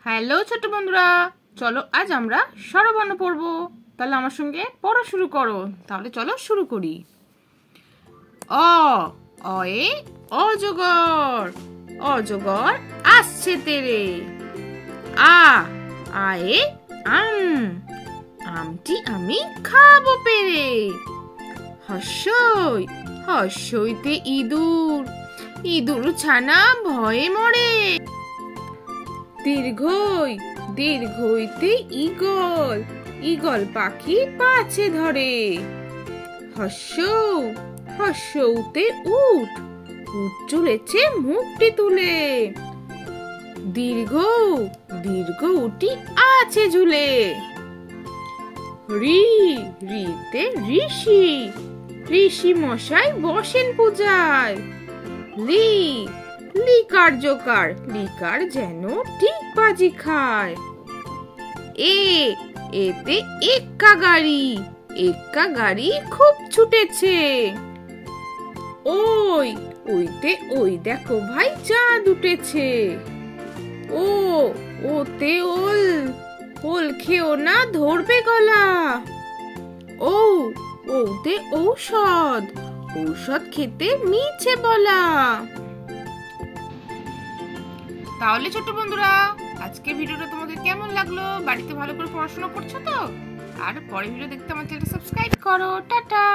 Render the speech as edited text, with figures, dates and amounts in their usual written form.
Hello ছোট বন্ধুরা, চলো আজ আমরা স্বরবর্ণ পড়ব। তাহলে আমার সঙ্গে পড়া শুরু করো। তাহলে চলো শুরু করি। অ অয়ে অজগর, অজগর আসছে তেরে। আ আয়ে আম, আমটি আমি খাবো পেরে। হস্যই হস্যইতে ইঁদুর, ইঁদুর ছানা ভয়ে মরে। দীর্ঘই দীর্ঘইতে ঈগল, ঈগল পাখি পাছে ধরে। হস্য হস্যউতে উট, উট চলেছে মুখটি তুলে। দীর্ঘ দীর্ঘ উটি আছে ঝুলে। রি রিতে ঋষি, ঋষি মশাই বসেন পূজায়। লি লিকার জোকার, লিকার যেন ঠিক বাজি খায়। এতে এক্কা গাড়ি, এক্কা গাড়ি খুব ছুটেছে। ওই ওইতে ওই দেখো ভাই চাঁদ উঠেছে। ওতে ওল, ওল খেও না ধরবে গলা। ওতে ঔষধ, ঔষধ খেতে মিছে বলা। তাহলে ছোট বন্ধুরা, আজকের ভিডিওটা তোমাদের কেমন লাগলো? বাড়িতে ভালো করে পড়াশোনা করছো তো? আর পরের ভিডিও দেখতে আমার চ্যানেলটা সাবস্ক্রাইব করো। টাটা।